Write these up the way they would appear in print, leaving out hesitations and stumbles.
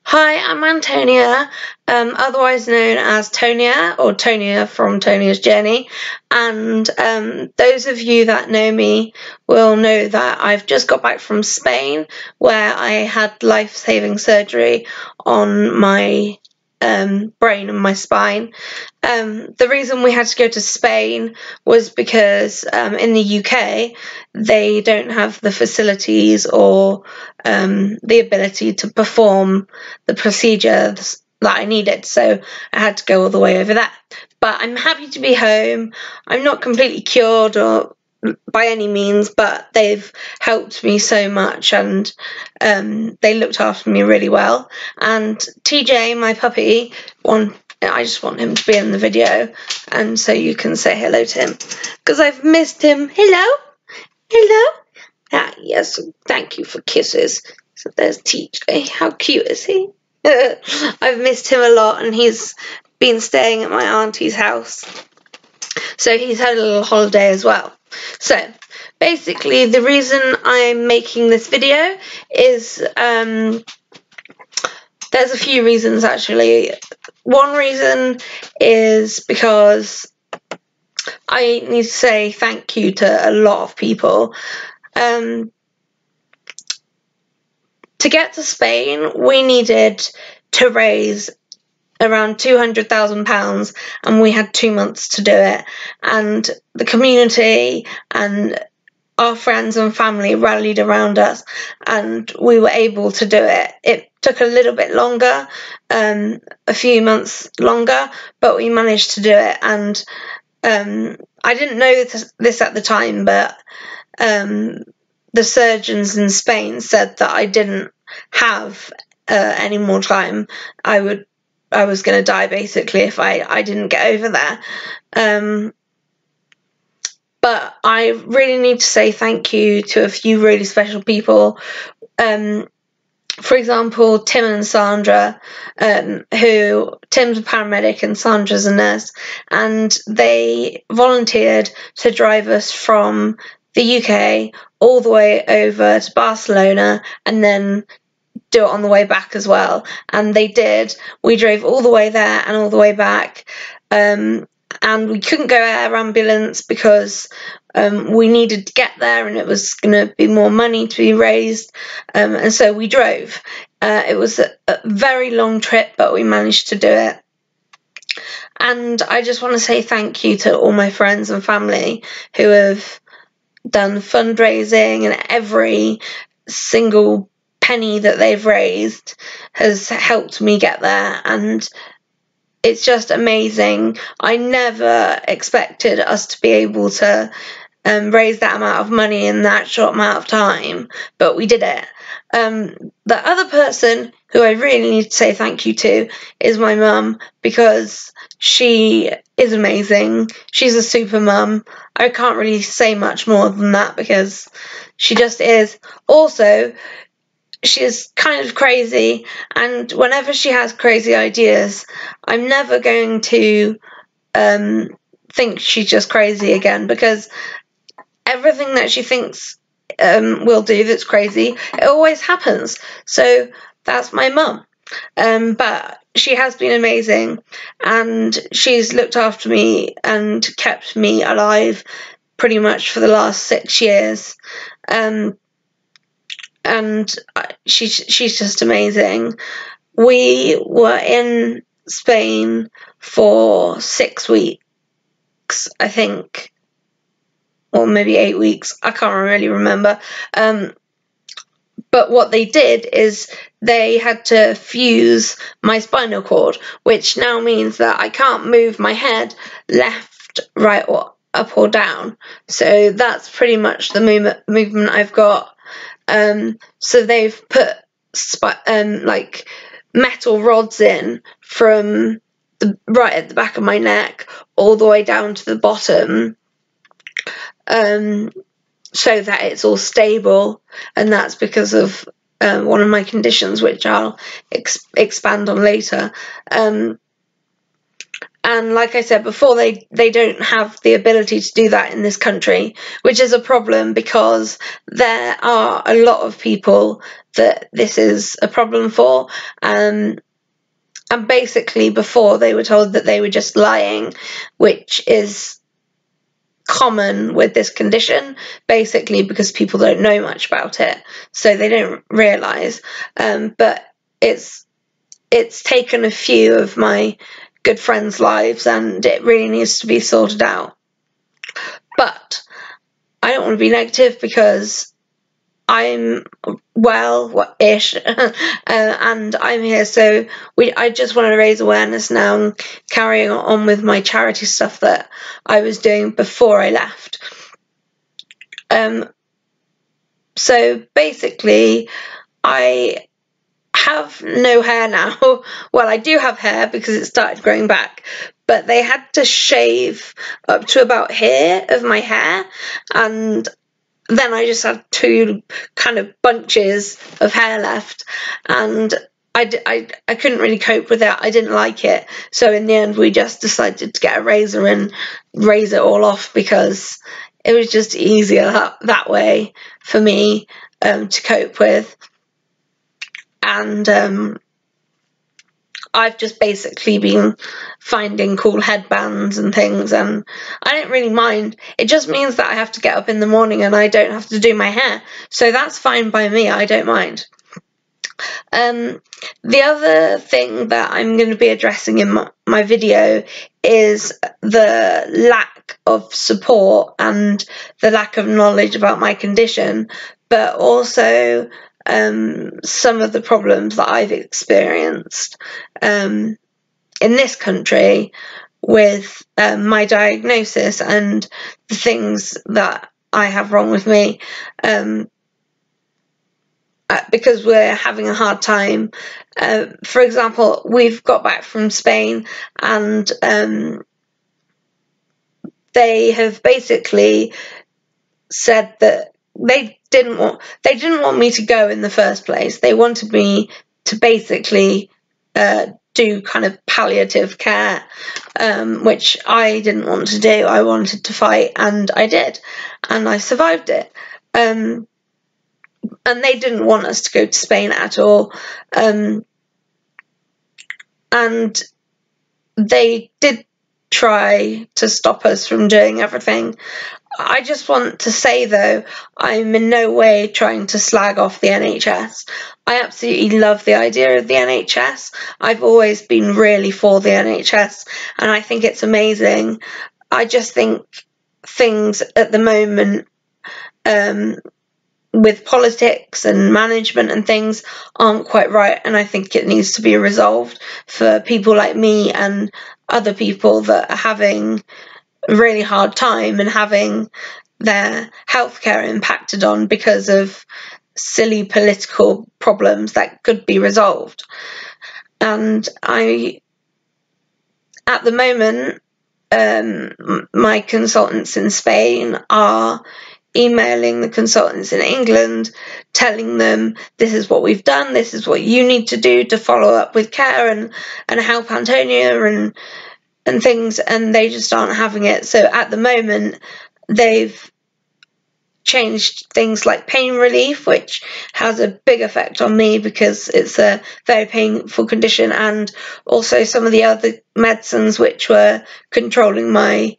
Hi, I'm Antonia, otherwise known as Tonia or Tonia from Tonia's Journey. And those of you that know me will know that I've just got back from Spain, where I had life-saving surgery on my brain and my spine. The reason we had to go to Spain was because in the UK they don't have the facilities or the ability to perform the procedures that I needed, so I had to go all the way over there. But I'm happy to be home. I'm not completely cured or by any means, but they've helped me so much, and they looked after me really well. And TJ, my puppy, I just want him to be in the video, and so you can say hello to him because I've missed him. Hello. Yes, thank you for kisses. So there's TJ. How cute is he? I've missed him a lot, and he's been staying at my auntie's house, so he's had a little holiday as well. So basically the reason I'm making this video is there's a few reasons actually. One reason is because I need to say thank you to a lot of people. To get to Spain, we needed to raise around £200,000, and we had 2 months to do it. And the community and our friends and family rallied around us, and we were able to do it. It took a little bit longer, a few months longer, but we managed to do it. And I didn't know this at the time, but the surgeons in Spain said that I didn't have any more time. I was going to die basically if I didn't get over there. But I really need to say thank you to a few really special people. For example, Tim and Sandra, who Tim's a paramedic and Sandra's a nurse, and they volunteered to drive us from the UK all the way over to Barcelona and then do it on the way back as well. And they did. We drove all the way there and all the way back. And we couldn't go air ambulance because we needed to get there, and it was going to be more money to be raised, and so we drove. It was a very long trip, but we managed to do it. And I just want to say thank you to all my friends and family who have done fundraising, and every single penny that they've raised has helped me get there, and it's just amazing. I never expected us to be able to raise that amount of money in that short amount of time, but we did it. The other person who I really need to say thank you to is my mum, because she is amazing. She's a super mum. I can't really say much more than that because she just is. Also, she's kind of crazy, and whenever she has crazy ideas, I'm never going to think she's just crazy again, because everything that she thinks will do that's crazy, it always happens. So that's my mum. But she has been amazing, and she's looked after me and kept me alive pretty much for the last 6 years. And she's just amazing. We were in Spain for 6 weeks, I think, or maybe 8 weeks. I can't really remember. But what they did is they had to fuse my spinal cord, which now means that I can't move my head left, right, or up or down. So that's pretty much the movement I've got. So they've put like metal rods in from right at the back of my neck all the way down to the bottom, so that it's all stable, and that's because of one of my conditions, which I'll expand on later. And And like I said before, they don't have the ability to do that in this country, which is a problem because there are a lot of people that this is a problem for. And basically before they were told that they were just lying, which is common with this condition, basically because people don't know much about it, so they don't realise. But it's taken a few of my good friends' lives, and it really needs to be sorted out. But I don't want to be negative because I'm well-ish, and I'm here, so I just want to raise awareness now and carrying on with my charity stuff that I was doing before I left. So basically, I have no hair now. Well, I do have hair because it started growing back, but they had to shave up to about here of my hair, and then I just had 2 kind of bunches of hair left, and I couldn't really cope with it. I didn't like it, so in the end we just decided to get a razor and raise it all off because it was just easier that way for me to cope with. And I've just basically been finding cool headbands and things, and I don't really mind. It just means that I have to get up in the morning and I don't have to do my hair, so that's fine by me. I don't mind. The other thing that I'm going to be addressing in my video is the lack of support and the lack of knowledge about my condition, but also some of the problems that I've experienced in this country with my diagnosis and the things that I have wrong with me, because we're having a hard time. For example, we've got back from Spain, and they have basically said that they didn't want me to go in the first place. They wanted me to basically do kind of palliative care, which I didn't want to do. I wanted to fight, and I did, and I survived it. And they didn't want us to go to Spain at all. And they did try to stop us from doing everything. I just want to say, though, I'm in no way trying to slag off the NHS. I absolutely love the idea of the NHS. I've always been really for the NHS, and I think it's amazing. I just think things at the moment with politics and management and things aren't quite right, and I think it needs to be resolved for people like me and other people that are having a really hard time and having their healthcare impacted on because of silly political problems that could be resolved. And at the moment, my consultants in Spain are emailing the consultants in England, telling them this is what we've done, this is what you need to do to follow up with care and help Antonia and things, and they just aren't having it. So at the moment, they've changed things like pain relief, which has a big effect on me because it's a very painful condition, and also some of the other medicines which were controlling my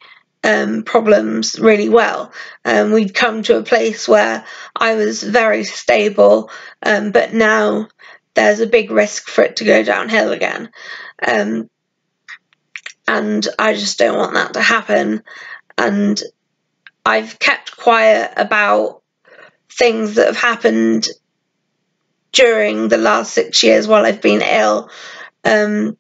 problems really well. We'd come to a place where I was very stable, but now there's a big risk for it to go downhill again. And I just don't want that to happen. And I've kept quiet about things that have happened during the last 6 years while I've been ill. And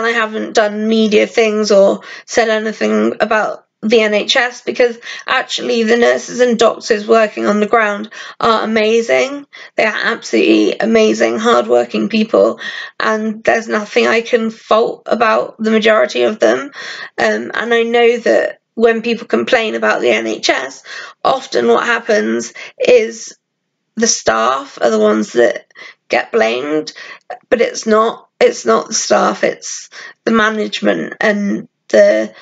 I haven't done media things or said anything about the NHS because actually the nurses and doctors working on the ground are amazing. They are absolutely amazing, hardworking people, and there's nothing I can fault about the majority of them. And I know that when people complain about the NHS, often what happens is the staff are the ones that get blamed, but it's not the staff, it's the management and the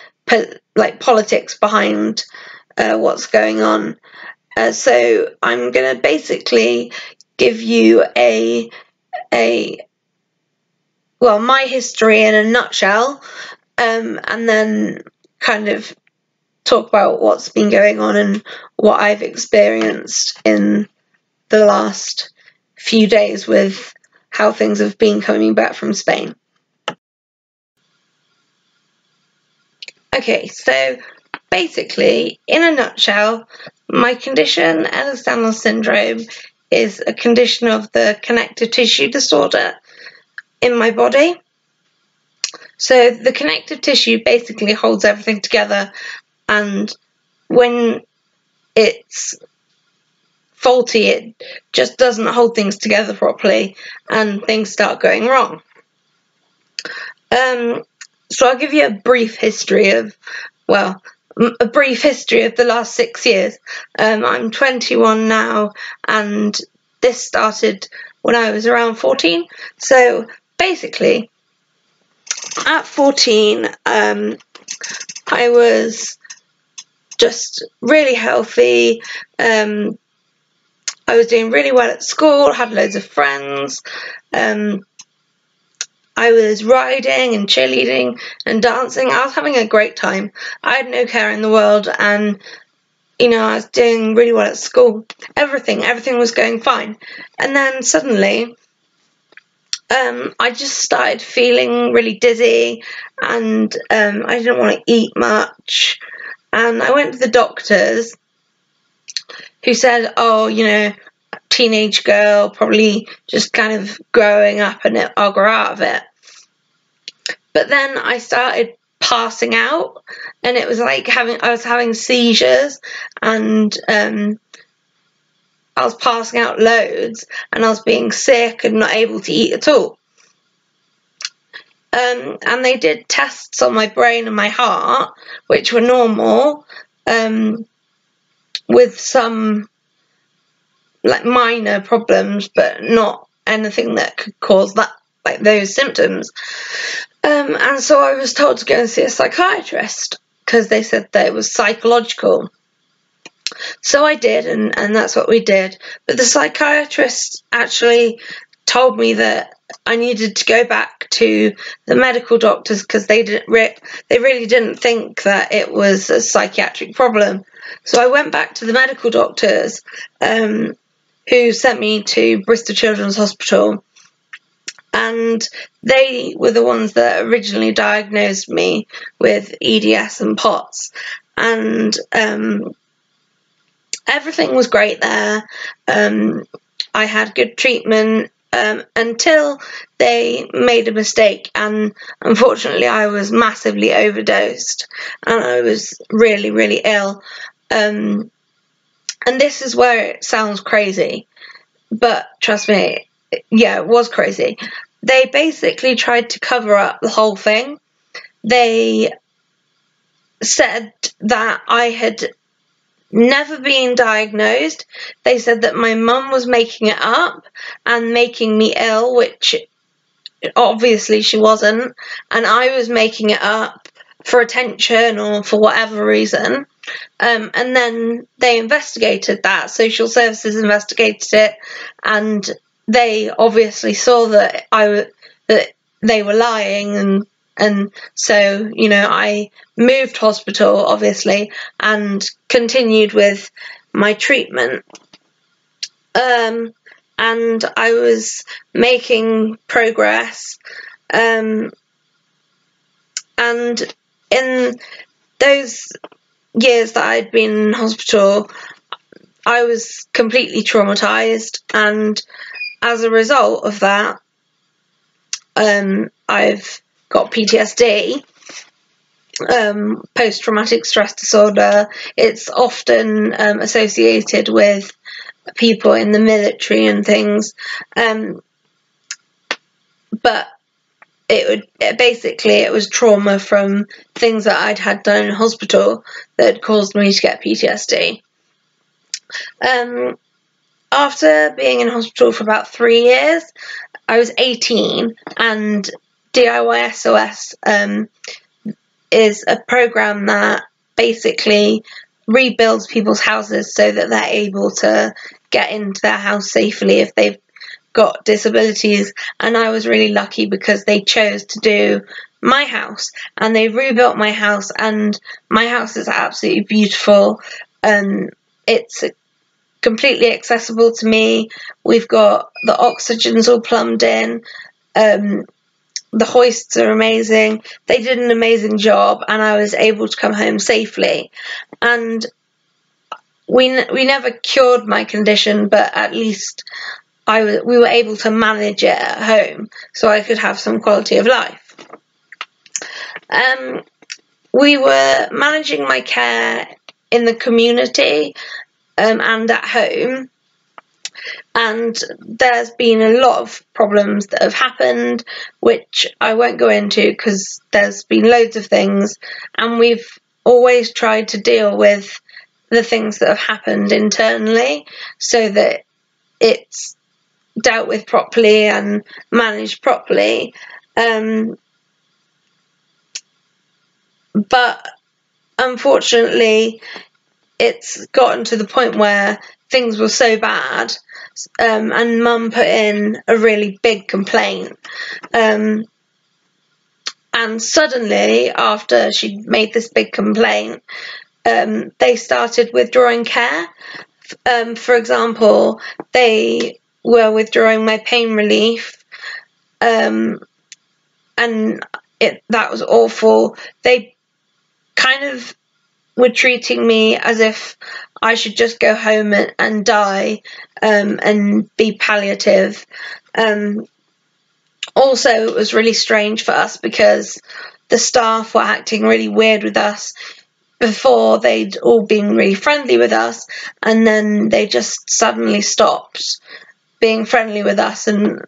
politics behind what's going on. So I'm going to basically give you my history in a nutshell, and then kind of talk about what's been going on and what I've experienced in the last few days with how things have been coming back from Spain. Okay, so basically, in a nutshell, my condition, Ehlers-Danlos syndrome, is a condition of the connective tissue disorder in my body. So the connective tissue basically holds everything together, and when it's faulty, it just doesn't hold things together properly, and things start going wrong. So I'll give you a brief history of the last 6 years. I'm 21 now, and this started when I was around 14. So basically, at 14, I was just really healthy. I was doing really well at school, had loads of friends. I was riding and cheerleading and dancing. I was having a great time. I had no care in the world, and I was doing really well at school. Everything was going fine. And then suddenly, I just started feeling really dizzy, and I didn't want to eat much. And I went to the doctors, who said, teenage girl, probably just kind of growing up, and I'll grow out of it. But then I started passing out, and it was like I was having seizures, and I was passing out loads, and I was being sick and not able to eat at all. And they did tests on my brain and my heart, which were normal, with some minor problems, but not anything that could cause those symptoms. And so I was told to go and see a psychiatrist, because they said that it was psychological. So I did, and that's what we did. But the psychiatrist actually told me that I needed to go back to the medical doctors, because they really didn't think that it was a psychiatric problem. So I went back to the medical doctors, who sent me to Bristol Children's Hospital, and they were the ones that originally diagnosed me with EDS and POTS, and everything was great there. I had good treatment, until they made a mistake, and unfortunately I was massively overdosed, and I was really, really ill. And this is where it sounds crazy, but trust me, yeah, it was crazy. They basically tried to cover up the whole thing. They said that I had never been diagnosed. They said that my mum was making it up and making me ill, which obviously she wasn't, and I was making it up for attention or for whatever reason. And then they investigated that. Social services investigated it, and they obviously saw that that they were lying, and so I moved hospital, obviously, and continued with my treatment. And I was making progress, and in those years that I'd been in hospital, I was completely traumatized, and as a result of that, I've got PTSD, post-traumatic stress disorder. It's often associated with people in the military and things, but it was trauma from things that I'd had done in hospital that caused me to get PTSD. after being in hospital for about 3 years, I was 18, and DIY SOS is a program that basically rebuilds people's houses so that they're able to get into their house safely if they've got disabilities. And I was really lucky because they chose to do my house, and they rebuilt my house, and my house is absolutely beautiful. It's completely accessible to me. We've got the oxygen's all plumbed in. The hoists are amazing. They did an amazing job, and I was able to come home safely. And we never cured my condition, but at least we were able to manage it at home, so I could have some quality of life. We were managing my care in the community and at home, and there's been a lot of problems that have happened, which I won't go into because there's been loads of things, and we've always tried to deal with the things that have happened internally so that it's dealt with properly and managed properly. But unfortunately, it's gotten to the point where things were so bad, and Mum put in a really big complaint. And suddenly, after she'd made this big complaint, they started withdrawing care. For example, they were withdrawing my pain relief, and that was awful. They kind of were treating me as if I should just go home and die, and be palliative. Also, it was really strange for us because the staff were acting really weird with us. Before, they'd all been really friendly with us, and then they just suddenly stopped being friendly with us, and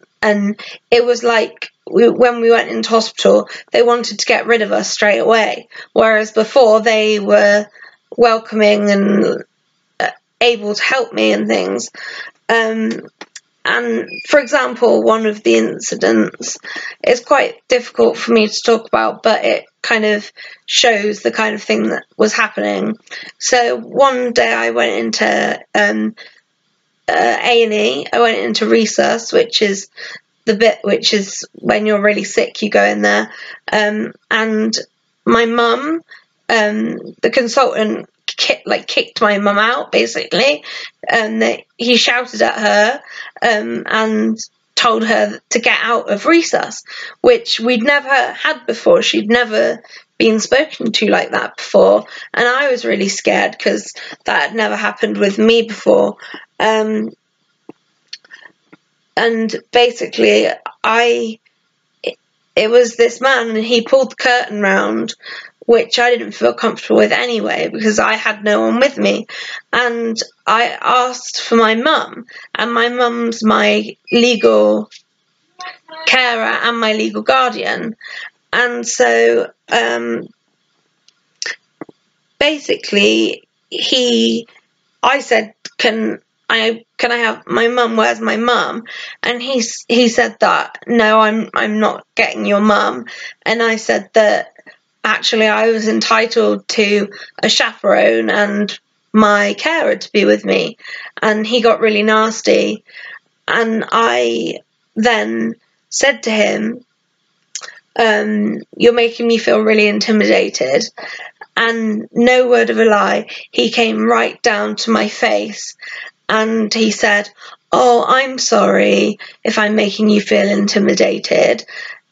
it was like when we went into hospital, they wanted to get rid of us straight away, whereas before they were welcoming and able to help me and things. And for example, one of the incidents is quite difficult for me to talk about, but it kind of shows the kind of thing that was happening. So one day I went into A&E. I went into resus, which is the bit which is when you're really sick, you go in there. And my mum, the consultant, kicked my mum out, basically. He shouted at her and told her to get out of resus, which we'd never had before. She'd never been spoken to like that before, and I was really scared because that had never happened with me before. And basically, it was this man, and he pulled the curtain round, which I didn't feel comfortable with anyway, because I had no one with me. And I asked for my mum, and my mum's my legal carer and my legal guardian. And so, basically, I said, can I have my mum? Where's my mum? And he said that no, I'm not getting your mum. And I said that actually I was entitled to a chaperone and my carer to be with me. And he got really nasty. And I then said to him, "You're making me feel really intimidated." And no word of a lie, he came right down to my face and he said, "Oh, I'm sorry if I'm making you feel intimidated."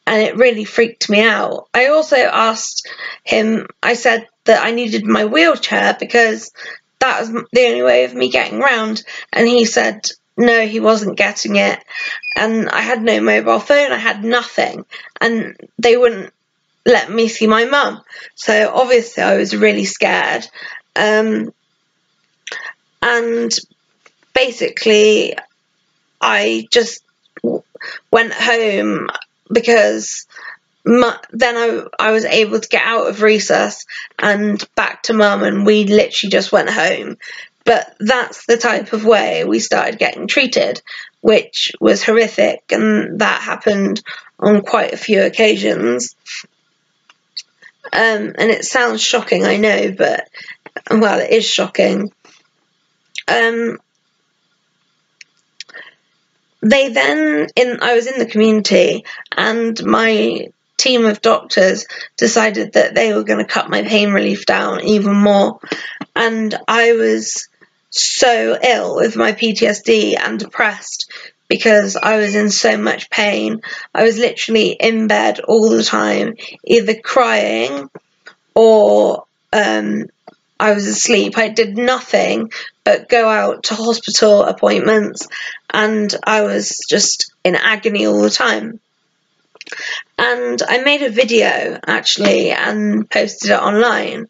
And it really freaked me out. I also asked him, I said that I needed my wheelchair because that was the only way of me getting around. And he said no, he wasn't getting it. And I had no mobile phone, I had nothing. And they wouldn't let me see my mum. So obviously I was really scared. And basically I just went home because then I was able to get out of resus and back to mum, and we literally just went home. But that's the type of way we started getting treated, which was horrific, and that happened on quite a few occasions. And it sounds shocking, I know, but, well, it is shocking. I was in the community, and my team of doctors decided that they were going to cut my pain relief down even more, and I was so ill with my PTSD and depressed because I was in so much pain. I was literally in bed all the time, either crying or I was asleep. I did nothing but go out to hospital appointments, and I was just in agony all the time. And I made a video, actually, and posted it online,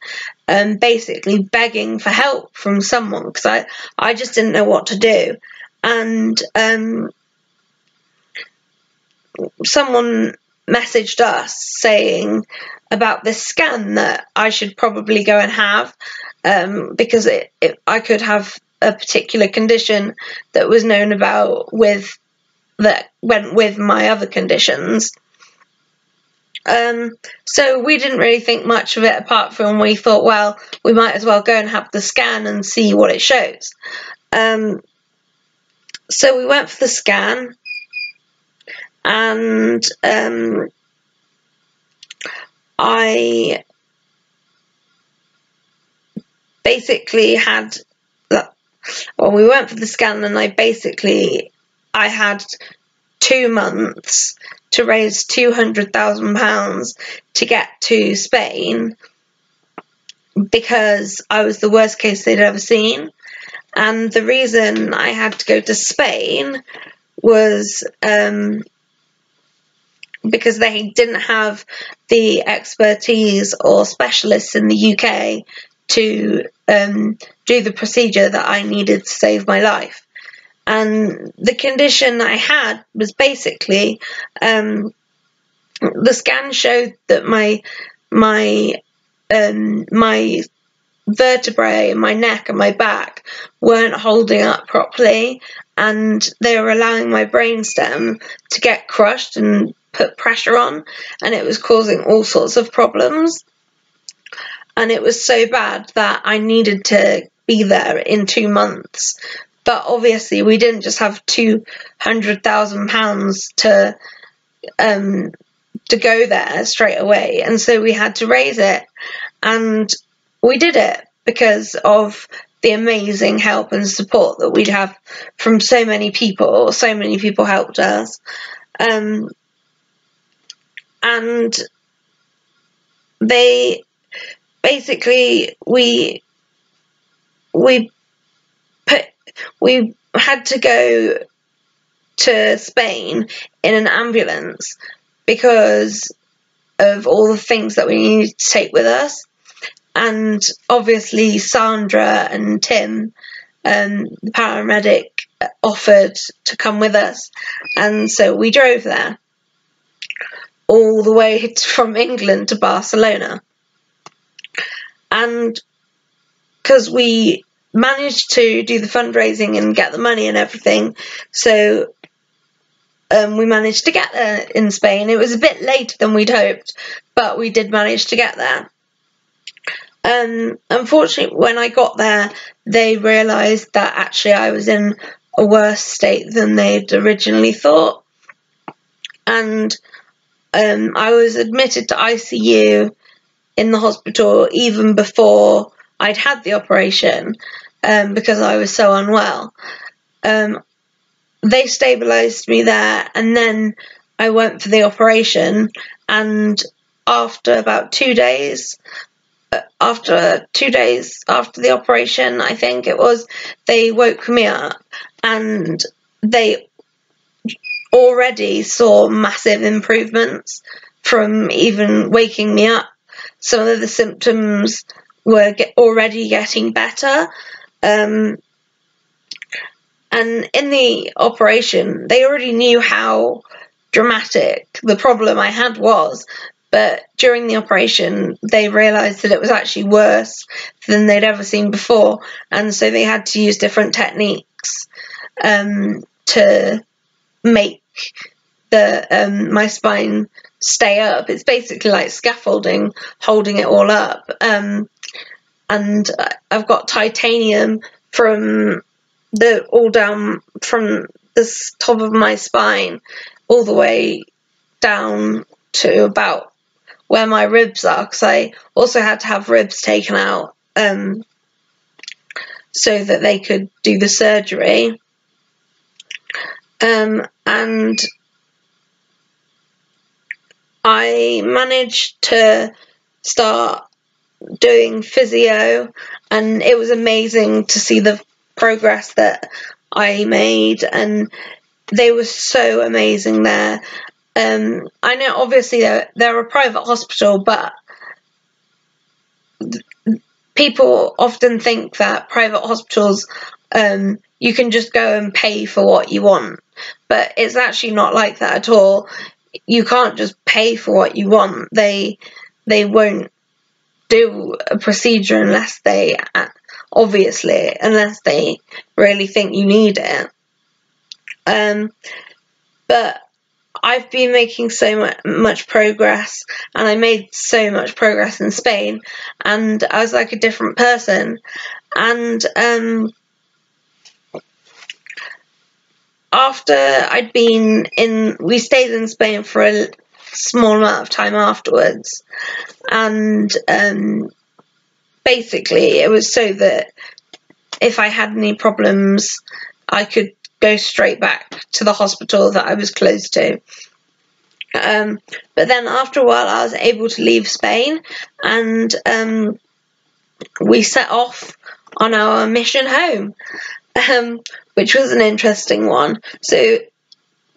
basically begging for help from someone, because I just didn't know what to do. And someone messaged us saying about this scan that I should probably go and have, because I could have a particular condition that was known about that went with my other conditions. So we didn't really think much of it, apart from we thought, well, we might as well go and have the scan and see what it shows. So we went for the scan, and I basically had, well, we went for the scan, and I had 2 months to raise £200,000 to get to Spain, because I was the worst case they'd ever seen. And the reason I had to go to Spain was because they didn't have the expertise or specialists in the UK to do the procedure that I needed to save my life. And the condition I had was basically, the scan showed that my vertebrae in my neck and my back weren't holding up properly, and they were allowing my brainstem to get crushed and put pressure on, and it was causing all sorts of problems. And it was so bad that I needed to be there in 2 months. But obviously we didn't just have £200,000 to go there straight away, and so we had to raise it, and we did it because of the amazing help and support that we'd have from so many people. So many people helped us, and they basically we had to go to Spain in an ambulance because of all the things that we needed to take with us. And obviously Sandra and Tim, the paramedic, offered to come with us, and so we drove there all the way from England to Barcelona. And because we managed to do the fundraising and get the money and everything, so we managed to get there in Spain. It was a bit later than we'd hoped, but we did manage to get there. Unfortunately, when I got there, they realised that actually I was in a worse state than they'd originally thought, and I was admitted to ICU in the hospital even before I'd had the operation, because I was so unwell. They stabilised me there, and then I went for the operation, and after about 2 days, after the operation, I think it was, they woke me up, and they already saw massive improvements from even waking me up. Some of the symptoms were already getting better, and in the operation they already knew how dramatic the problem I had was, but during the operation they realised that it was actually worse than they'd ever seen before, and so they had to use different techniques to make my spine stay up. It's basically like scaffolding, holding it all up. And I've got titanium all down from the top of my spine all the way down to about where my ribs are, because I also had to have ribs taken out so that they could do the surgery. And I managed to start doing physio, and it was amazing to see the progress that I made, and they were so amazing there. I know obviously they're a private hospital, but people often think that private hospitals, you can just go and pay for what you want, but it's actually not like that at all. You can't just pay for what you want. They won't do a procedure unless they really think you need it. But I've been making so much progress, and I made so much progress in Spain, and I was like a different person. And after we stayed in Spain for a small amount of time afterwards, and basically it was so that if I had any problems I could go straight back to the hospital that I was close to. But then after a while I was able to leave Spain, and we set off on our mission home, which was an interesting one. So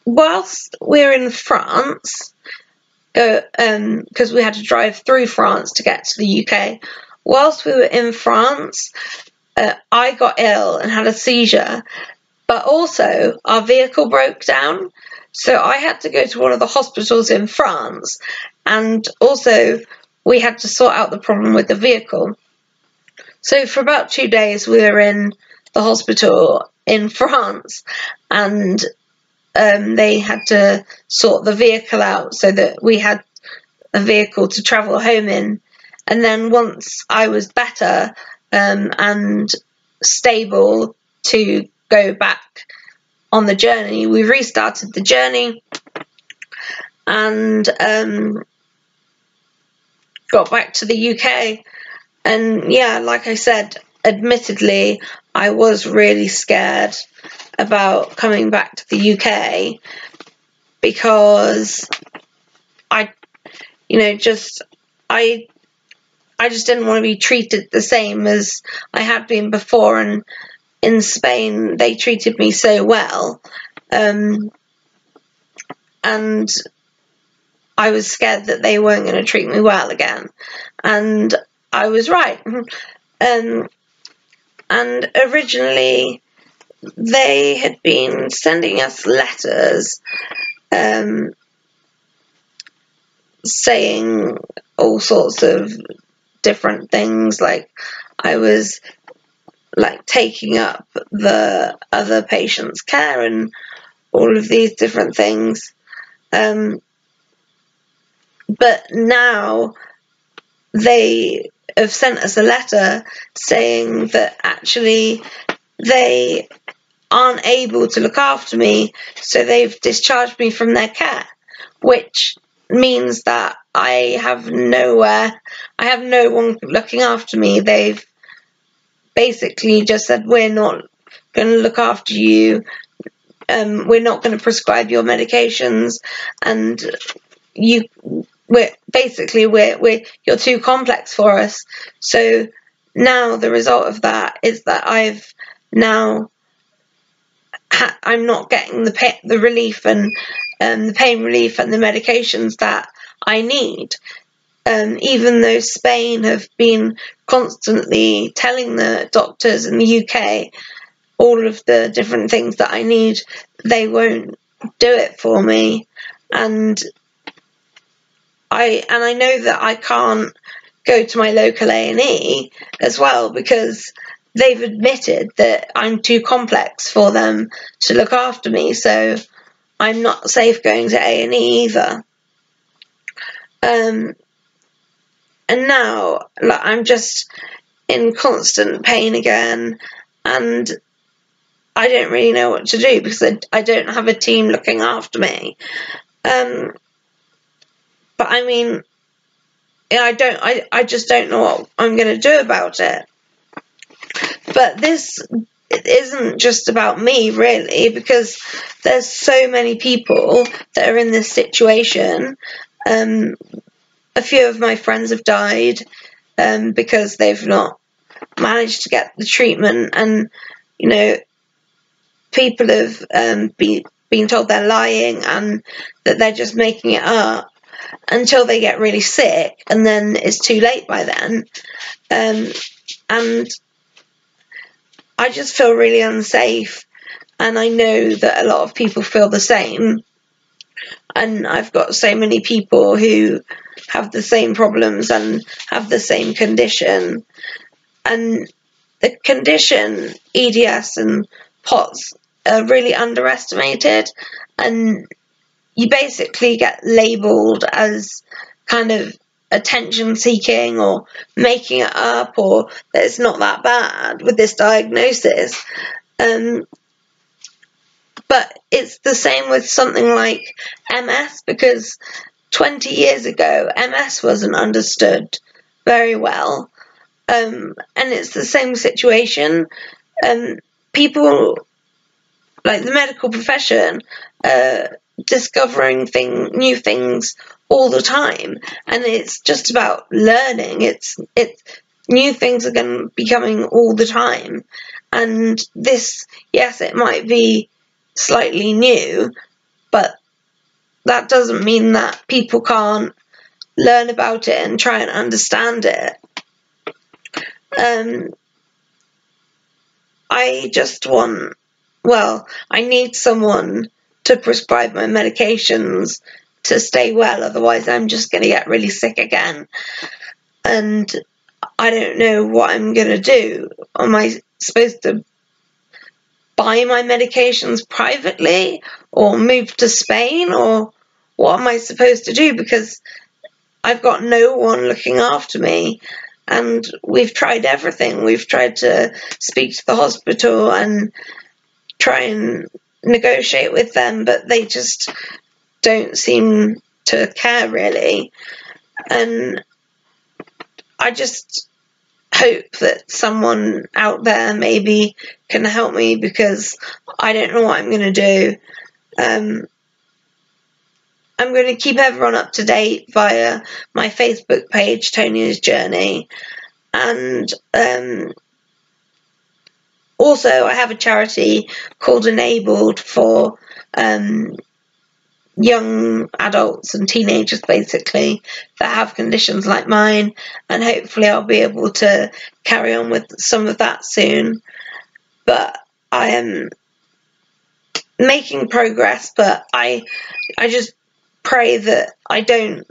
whilst we're in France, because we had to drive through France to get to the UK, whilst we were in France, I got ill and had a seizure, but also our vehicle broke down. So I had to go to one of the hospitals in France, and also we had to sort out the problem with the vehicle. So for about 2 days we were in the hospital in France, and they had to sort the vehicle out so that we had a vehicle to travel home in. And then once I was better and stable to go back on the journey, we restarted the journey and got back to the UK. And yeah, like I said, admittedly, I was really scared about coming back to the UK, because I just didn't want to be treated the same as I had been before, and in Spain they treated me so well, and I was scared that they weren't going to treat me well again, and I was right. And originally they had been sending us letters saying all sorts of different things, like I was like taking up the other patient's care and all of these different things. But now they have sent us a letter saying that actually they aren't able to look after me, so they've discharged me from their care, which means that I have no one looking after me. They've basically just said, we're not going to look after you, we're not going to prescribe your medications, and you're too complex for us. So now the result of that is that I'm not getting the relief and the pain relief and the medications that I need, even though Spain have been constantly telling the doctors in the UK all of the different things that I need. They won't do it for me, and I know that I can't go to my local A&E as well, because they've admitted that I'm too complex for them to look after me, so I'm not safe going to A&E either. And now, like, I'm just in constant pain again, and I don't really know what to do because I don't have a team looking after me. But I mean, I just don't know what I'm going to do about it. But this isn't just about me, really, because there's so many people that are in this situation. A few of my friends have died because they've not managed to get the treatment, and you know, people have been told they're lying and that they're just making it up until they get really sick, and then it's too late by then. And I just feel really unsafe, and I know that a lot of people feel the same. And I've got so many people who have the same problems and have the same condition. And the condition, EDS and POTS, are really underestimated, and you basically get labelled as kind of attention seeking or making it up, or that it's not that bad with this diagnosis. But it's the same with something like MS, because 20 years ago MS wasn't understood very well, and it's the same situation. People, like the medical profession, discovering new things all the time, and it's just about learning. It's new things are going to be coming all the time, and this, yes, it might be slightly new, but that doesn't mean that people can't learn about it and try and understand it. I just want, well, I need someone to prescribe my medications to stay well, otherwise I'm just going to get really sick again. And I don't know what I'm going to do. Am I supposed to buy my medications privately or move to Spain, or what am I supposed to do? Because I've got no one looking after me, and we've tried everything. We've tried to speak to the hospital and try and negotiate with them, but they just don't seem to care really. And I just hope that someone out there maybe can help me, because I don't know what I'm going to do. I'm going to keep everyone up to date via my Facebook page, Tonia's Journey, and also I have a charity called Enabled for young adults and teenagers, basically, that have conditions like mine, and hopefully I'll be able to carry on with some of that soon. But I am making progress, but I just pray that I don't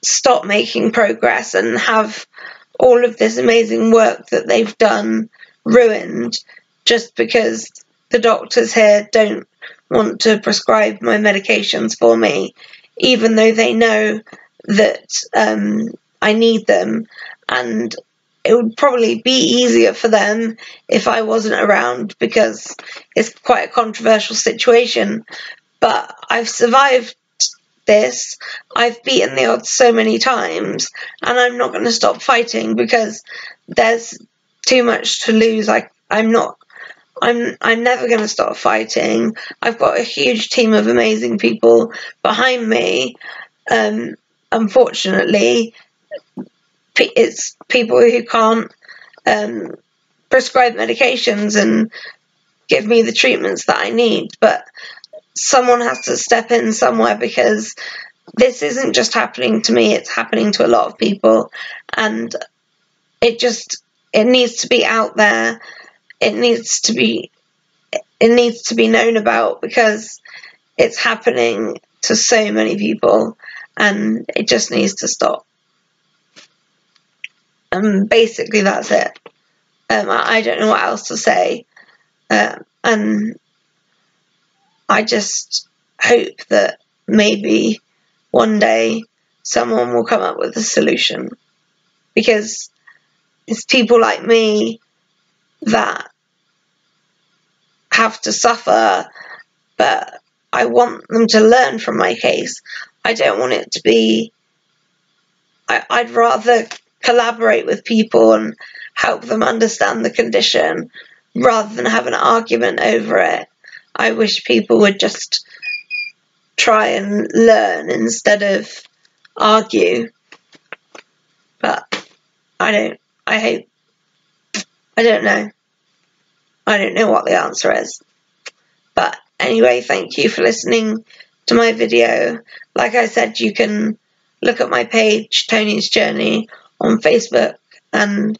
stop making progress and have all of this amazing work that they've done ruined just because the doctors here don't want to prescribe my medications for me, even though they know that I need them. And it would probably be easier for them if I wasn't around, because it's quite a controversial situation. But I've survived this. I've beaten the odds so many times, and I'm not going to stop fighting because there's too much to lose. I'm never going to stop fighting. I've got a huge team of amazing people behind me. Unfortunately, it's people who can't prescribe medications and give me the treatments that I need. But someone has to step in somewhere, because this isn't just happening to me, it's happening to a lot of people, and it needs to be out there. It needs to be known about, because it's happening to so many people, and it just needs to stop. And basically that's it. I don't know what else to say, and I just hope that maybe one day someone will come up with a solution, because it's people like me that have to suffer, but I want them to learn from my case. I don't want it to be... I'd rather collaborate with people and help them understand the condition rather than have an argument over it. I wish people would just try and learn instead of argue. But I don't know. I don't know what the answer is. But anyway, thank you for listening to my video. Like I said, you can look at my page, Tonia's Journey, on Facebook, and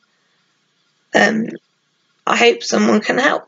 I hope someone can help.